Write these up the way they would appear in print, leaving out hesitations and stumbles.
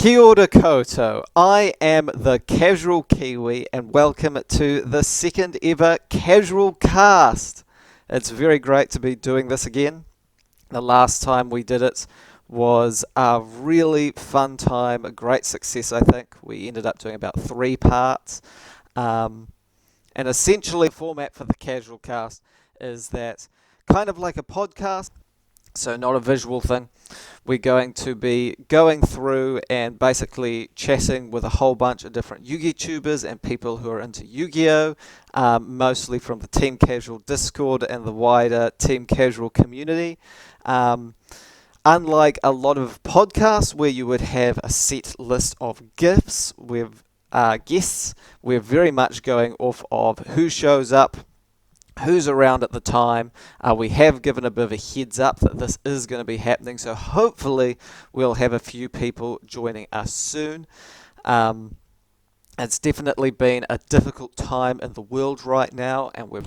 Kia ora koutou. I am the Casual Kiwi and welcome to the second ever Casual Cast. It's very great to be doing this again. The last time we did it was a really fun time, a great success I think. We ended up doing about 3 parts. And essentially the format for the Casual Cast is that kind of like a podcast, so not a visual thing. We're going to be going through and basically chatting with a whole bunch of different Yugitubers and people who are into Yu-Gi-Oh! Mostly from the Team Casual Discord and the wider Team Casual community. Unlike a lot of podcasts where you would have a set list of guests, guests, we're very much going off of who shows up, who's around at the time. We have given a bit of a heads up that this is going to be happening, so hopefully we'll have a few people joining us soon. It's definitely been a difficult time in the world right now, and we're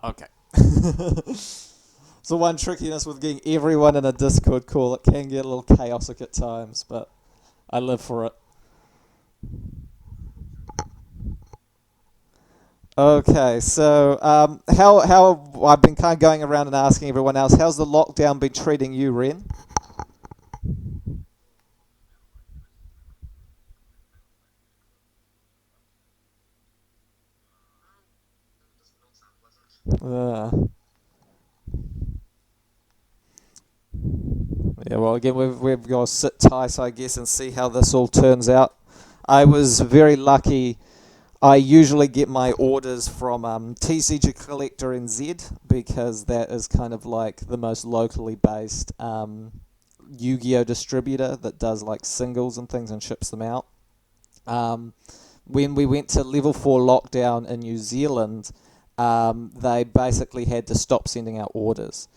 okay. the one trickiness with getting everyone in a Discord call. It can get a little chaotic at times, but I live for it. Okay, so how I've been kind of going around and asking everyone else, how's the lockdown been treating you, Wren? Uh, yeah, well, again, we've got to sit tight, I guess, and see how this all turns out. I was very lucky. I usually get my orders from TCG Collector NZ because that is kind of like the most locally based Yu-Gi-Oh distributor that does like singles and things and ships them out. Um, when we went to level 4 lockdown in New Zealand, they basically had to stop sending out orders.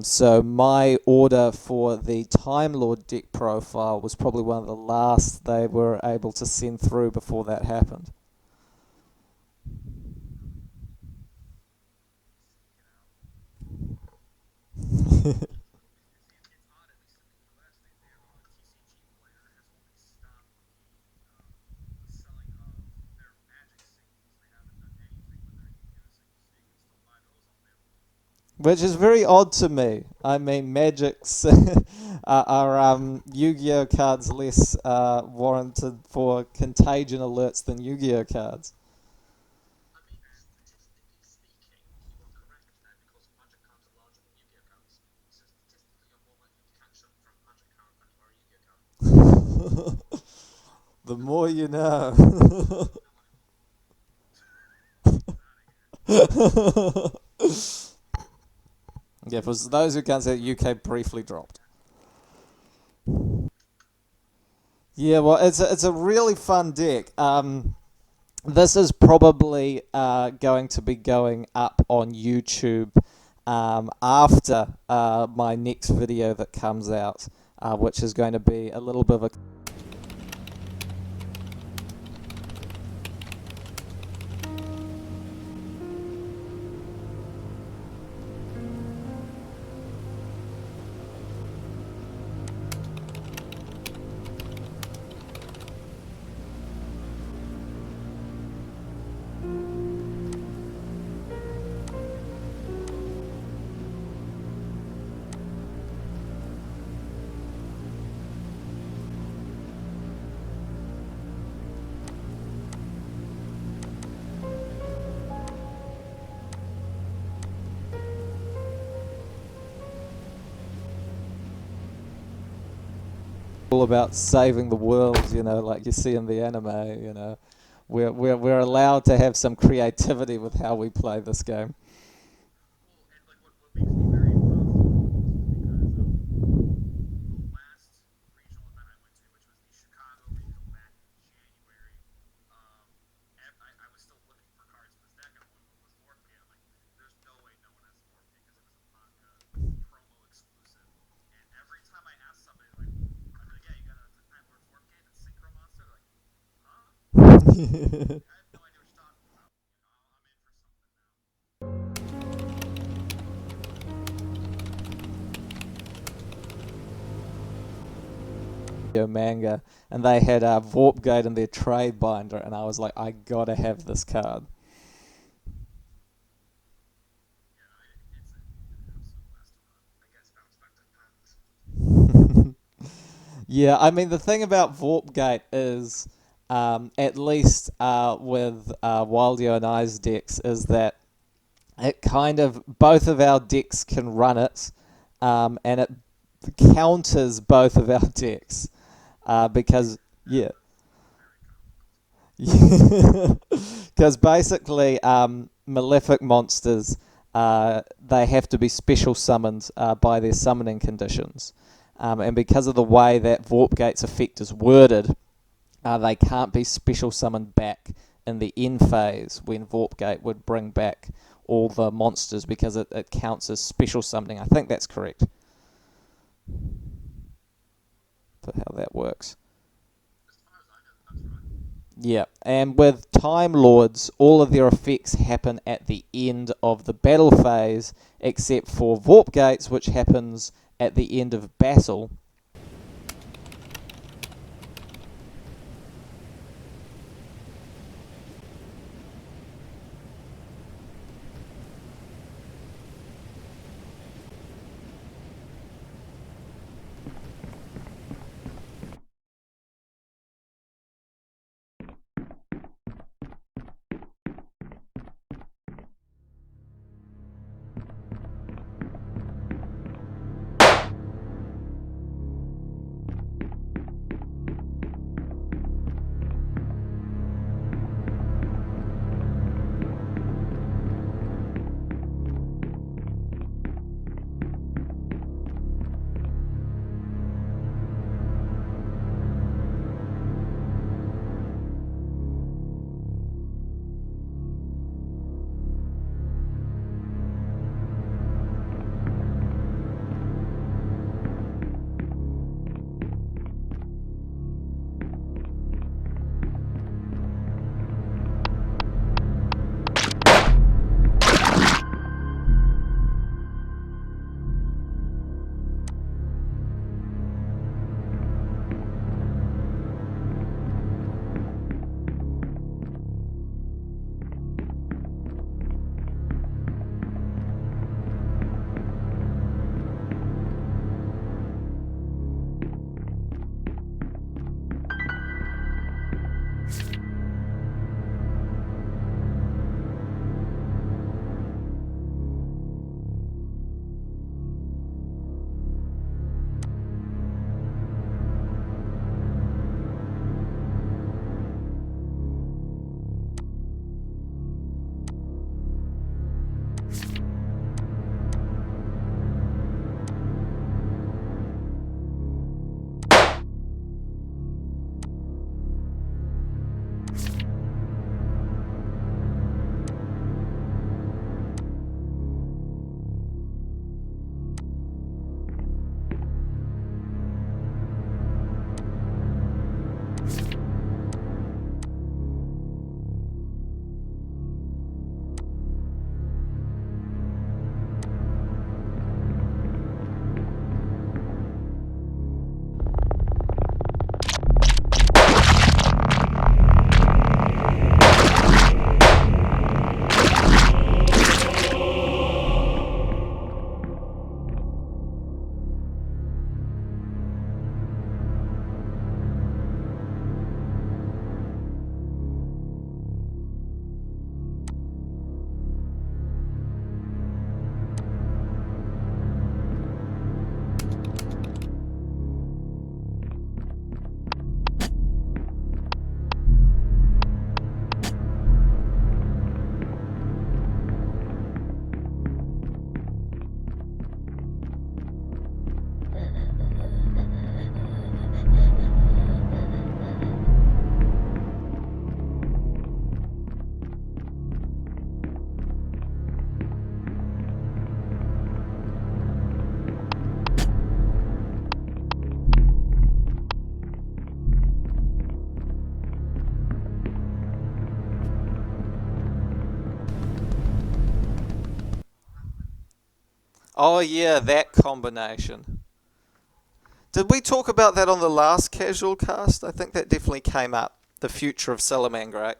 So my order for the Timelord deck profile was probably one of the last they were able to send through before that happened. Which is very odd to me. I mean, Magic's are Yu-Gi-Oh cards less warranted for contagion alerts than Yu-Gi-Oh cards. The more you know. Yeah, for those who can't say, UK briefly dropped. Yeah, well, it's a really fun deck. This is probably going to be going up on YouTube after my next video that comes out, which is going to be a little bit of a all about saving the world, like you see in the anime. We're allowed to have some creativity with how we play this game. Manga, and they had Vorpgate in their trade binder, and I was like, I gotta have this card. Yeah, I mean, the thing about Vorpgate is, at least with Wildeo and I's decks, is that it kind of, both of our decks can run it, and it counters both of our decks, because, yeah. Because basically, malefic monsters, they have to be special summoned by their summoning conditions. And because of the way that Vorpgate's effect is worded, they can't be special summoned back in the end phase when Vorpgate would bring back all the monsters because it counts as special summoning. I think that's correct for how that works. Yeah, and with Time Lords, all of their effects happen at the end of the battle phase, except for Vorpgates, which happens at the end of battle. Oh yeah, that combination. Did we talk about that on the last casual cast? I think that definitely came up. The future of Salamangreat.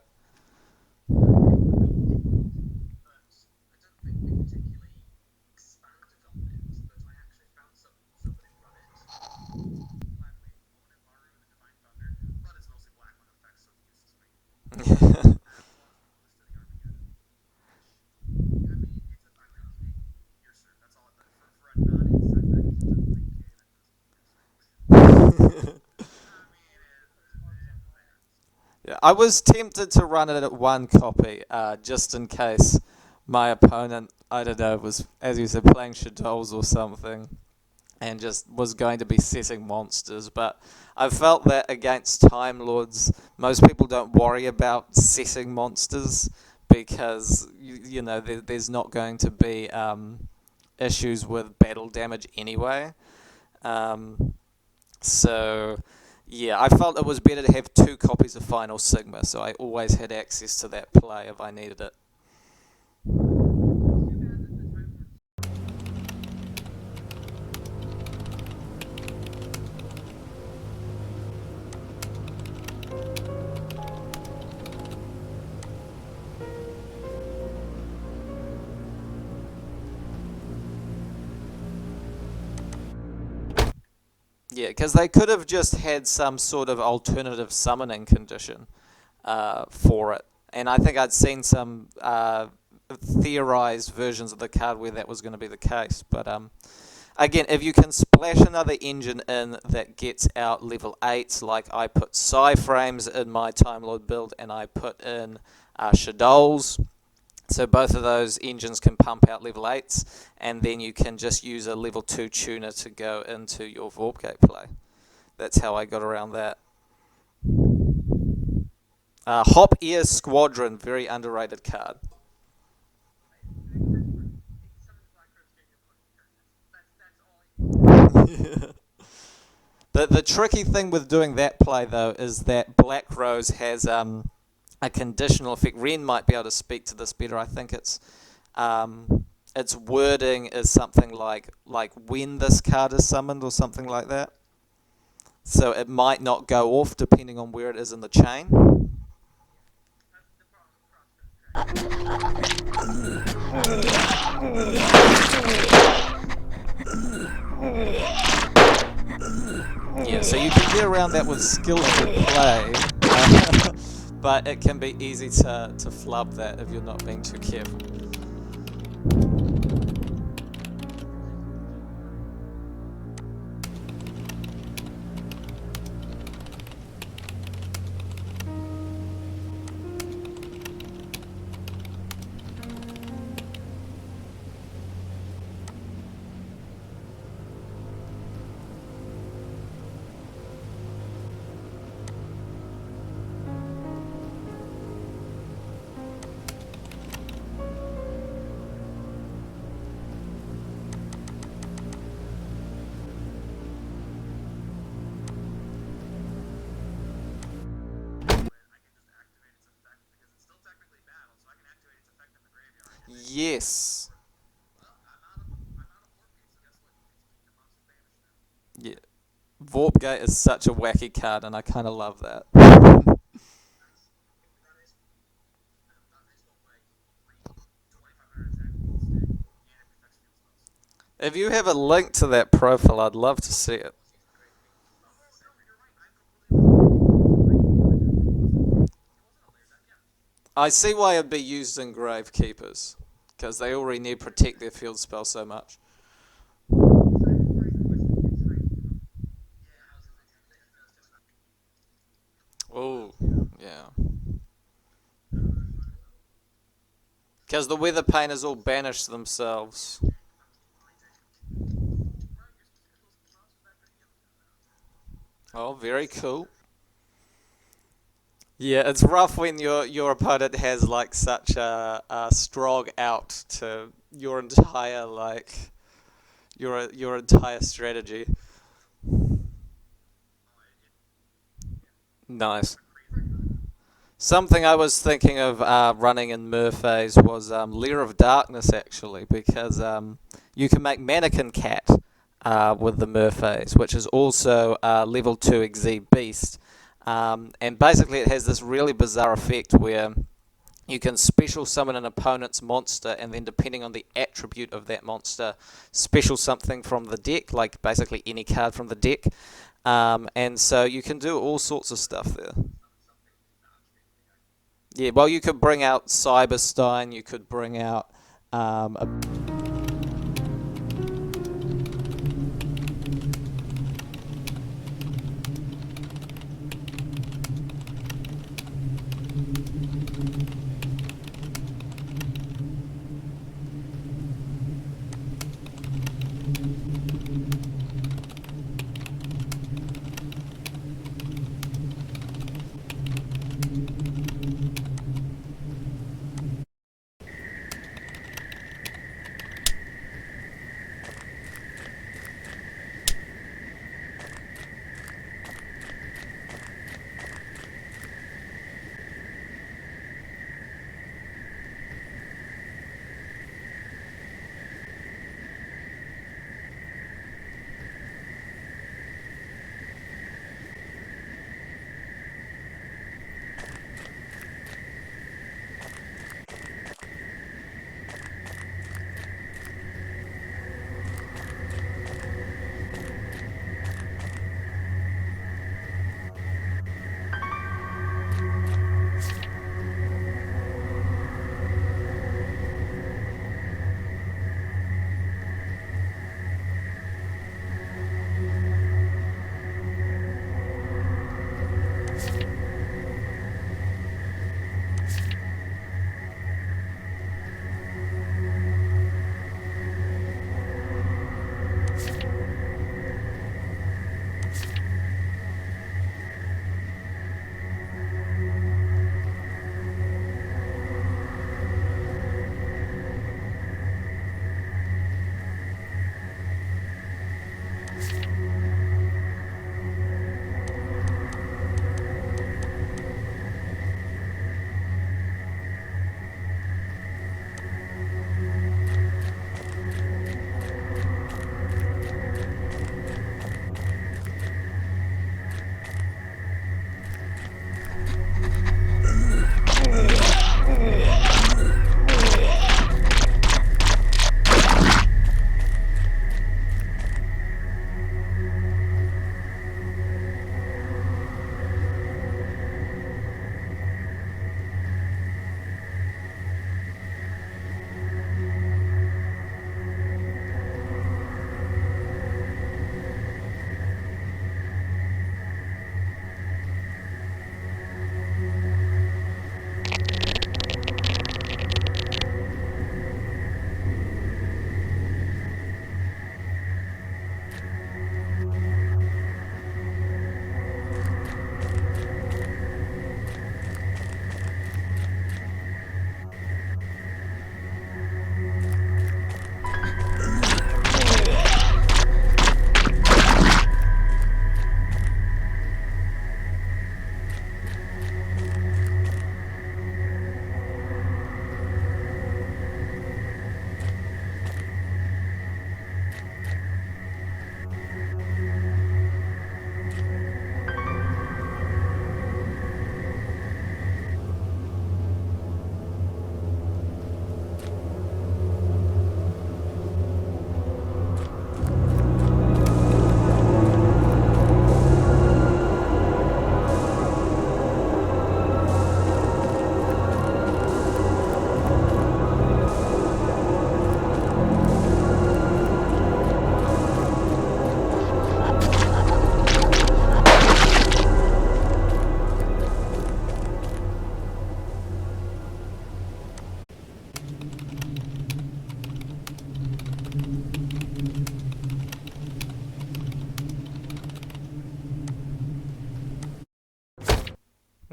Yeah, I was tempted to run it at one copy, just in case my opponent, I don't know, was, as you said, playing Shadows or something, and just was going to be setting monsters. But I felt that against Time Lords, most people don't worry about setting monsters because there's not going to be issues with battle damage anyway. Um, so Yeah, I felt it was better to have 2 copies of Final Sigma, so I always had access to that play if I needed it. Yeah, because they could have just had some sort of alternative summoning condition for it. And I think I'd seen some theorized versions of the card where that was going to be the case. But again, if you can splash another engine in that gets out level 8s, like I put Frames in my Timelord build and I put in Shadows, so both of those engines can pump out level 8s, and then you can just use a level 2 tuner to go into your Vorpgate play. That's how I got around that. Hop Ear Squadron, very underrated card. The tricky thing with doing that play, though, is that Black Rose has a conditional effect. Wren might be able to speak to this better. I think its wording is something like when this card is summoned or something like that. So it might not go off depending on where it is in the chain. Yeah, so you can get around that with skillful play, but it can be easy to flub that if you're not being too careful. Yes. Yeah. Vorpgate is such a wacky card, and I kind of love that. If you have a link to that profile, I'd love to see it. I see why it'd be used in Gravekeepers, because they already need to protect their field spell so much. Oh, yeah. Because the weather painters all banished themselves. Oh, very cool. Yeah, it's rough when your opponent has like such a strong out to your entire your entire strategy. Nice. Something I was thinking of running in Merfae's was Lair of Darkness, actually, because you can make Mannequin Cat with the Merfae's, which is also level 2 Exceed Beast. And basically it has this really bizarre effect where you can special summon an opponent's monster, and then depending on the attribute of that monster, special something from the deck, like basically any card from the deck. And so you can do all sorts of stuff there. Yeah, well, you could bring out Cyberstein, you could bring out a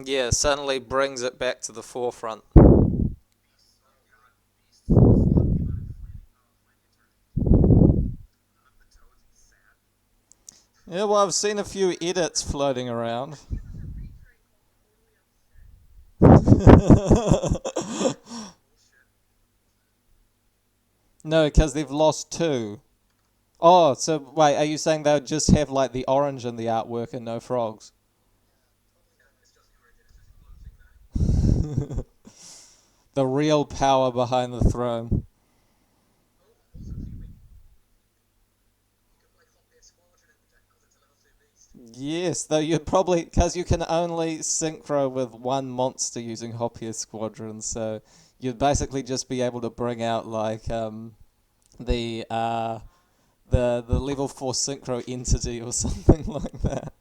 Yeah, suddenly brings it back to the forefront. Yeah, well, I've seen a few edits floating around. No, because they've lost two. Oh, so wait, are you saying they'll just have like the orange in the artwork and no frogs? The real power behind the throne. Yes, though you'd probably because you can only synchro with one monster using Hoppier Squadron, so you'd basically just be able to bring out like the the level 4 synchro entity or something like that.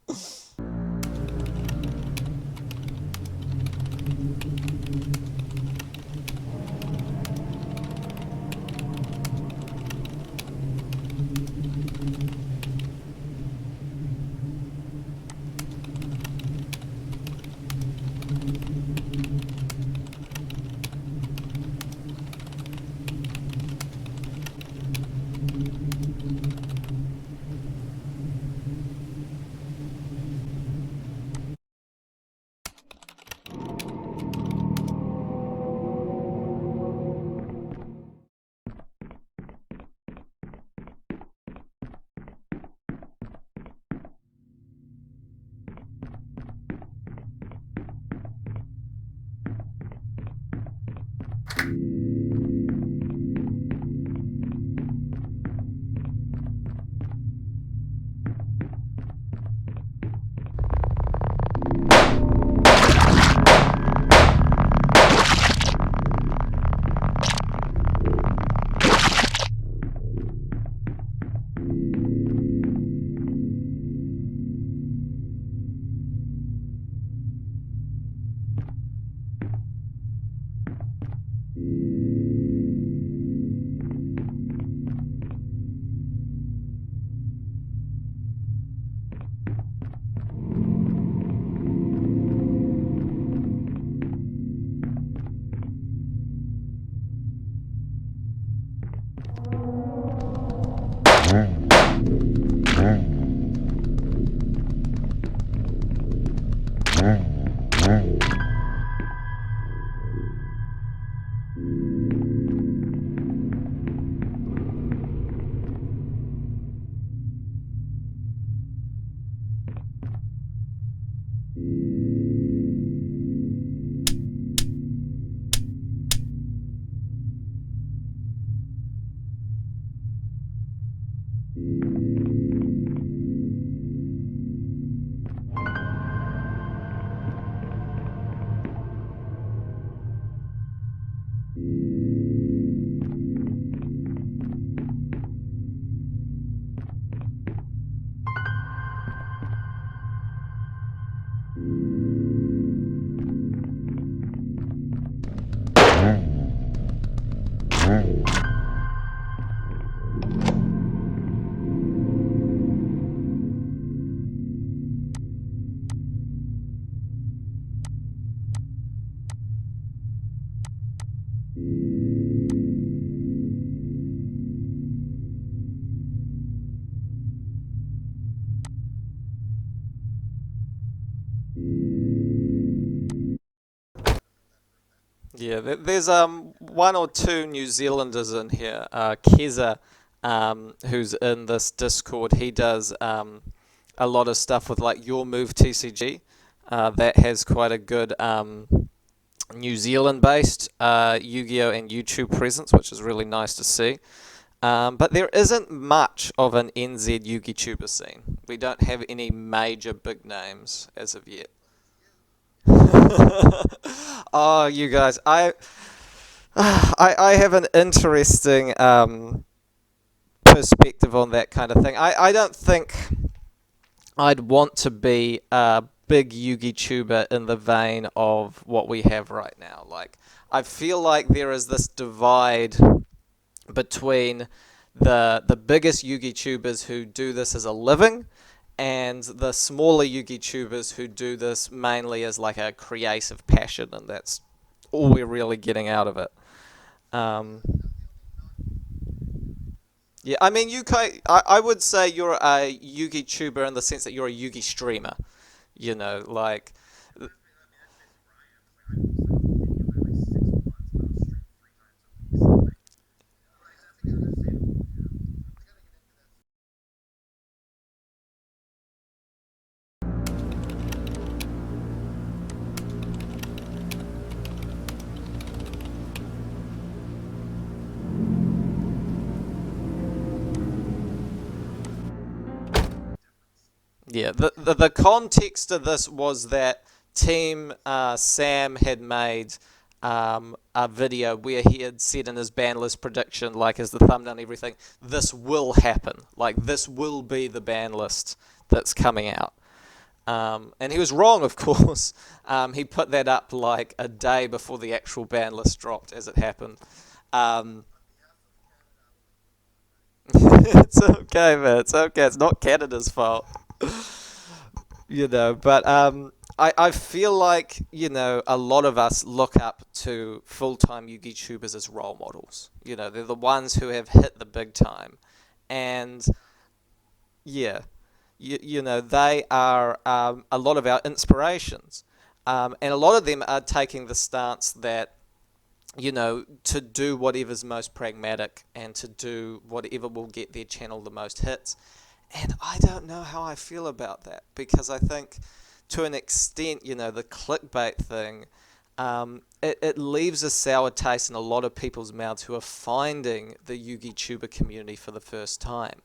Yeah, there's one or two New Zealanders in here. Keza, who's in this Discord, he does a lot of stuff with like Your Move TCG. That has quite a good New Zealand-based Yu-Gi-Oh and YouTube presence, which is really nice to see. But there isn't much of an NZ Yugituber scene. We don't have any major big names as of yet. Oh, you guys, I have an interesting perspective on that kind of thing. I don't think I'd want to be a big Yugi tuber in the vein of what we have right now. Like, I feel like there is this divide between the biggest Yugi tubers who do this as a living and the smaller Yugitubers who do this mainly as like a creative passion, and that's all we're really getting out of it. Um, yeah, I mean, I would say you're a Yugi tuber in the sense that you're a Yugi streamer. You know, like, yeah, the context of this was that Team Sam had made a video where he had said in his ban list prediction, like as the thumbnail and everything, this will happen. Like, this will be the ban list that's coming out. And he was wrong, of course. He put that up like a day before the actual ban list dropped, as it happened. Um, it's okay, man. It's okay. It's not Canada's fault. But I feel like, a lot of us look up to full-time YouTubers as role models. They're the ones who have hit the big time. And, yeah, they are a lot of our inspirations. And a lot of them are taking the stance that, to do whatever's most pragmatic and to do whatever will get their channel the most hits. And I don't know how I feel about that, because I think to an extent, the clickbait thing, it leaves a sour taste in a lot of people's mouths who are finding the Yugituber community for the first time.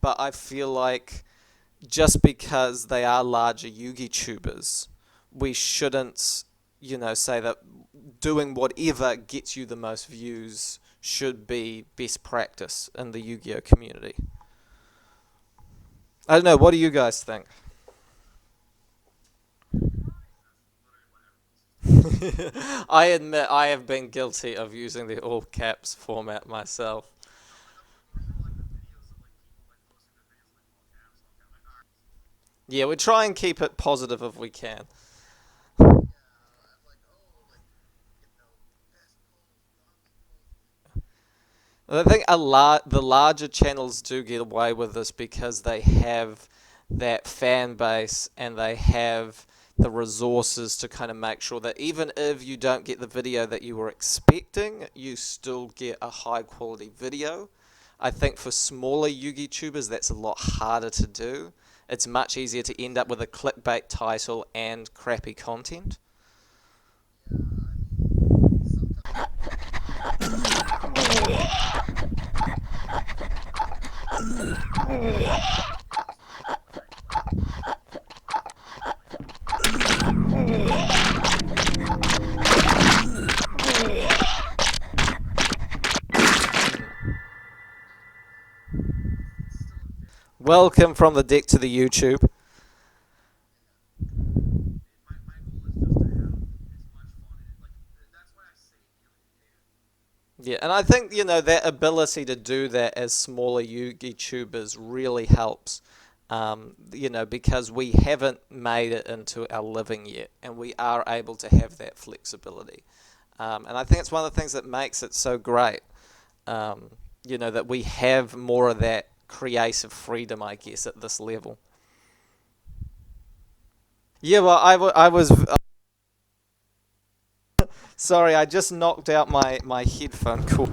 But I feel like just because they are larger Yugitubers, we shouldn't, say that doing whatever gets you the most views should be best practice in the Yu-Gi-Oh community. I don't know, what do you guys think? I admit I have been guilty of using the all caps format myself. Yeah, we try and keep it positive if we can. I think the larger channels do get away with this because they have that fan base and they have the resources to kind of make sure that even if you don't get the video that you were expecting, you still get a high quality video. I think for smaller Yugi tubers, that's a lot harder to do. It's much easier to end up with a clickbait title and crappy content. Welcome from the deck to the YouTube. Yeah, and I think, that ability to do that as smaller YouTubers really helps. Because we haven't made it into our living yet, and we are able to have that flexibility. And I think it's one of the things that makes it so great, that we have more of that creative freedom, I guess, at this level. Yeah, well, I was... sorry, I just knocked out my headphone cord.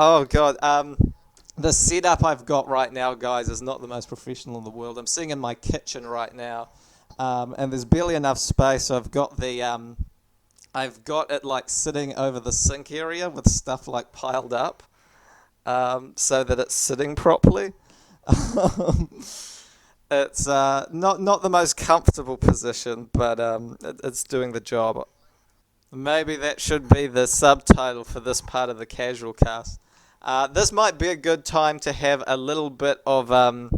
Oh god. The setup I've got right now, guys, is not the most professional in the world. I'm sitting in my kitchen right now, and there's barely enough space. So I've got it like sitting over the sink area with stuff like piled up, so that it's sitting properly. Um, it's not the most comfortable position, but it's doing the job. Maybe that should be the subtitle for this part of the casual cast. This might be a good time to have a little bit of a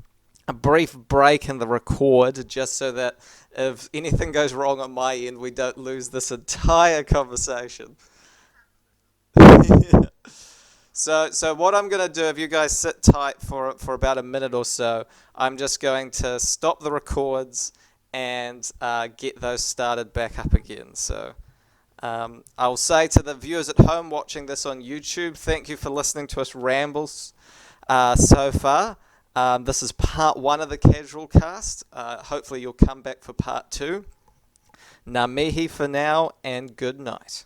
brief break in the record, just so that if anything goes wrong on my end, we don't lose this entire conversation. Yeah. So what I'm gonna do, if you guys sit tight for about a minute or so, I'm just going to stop the records and get those started back up again. So. I'll say to the viewers at home watching this on YouTube, thank you for listening to us rambles so far. This is part one of the casual cast. Hopefully you'll come back for part two. Ngā mihi for now, and good night.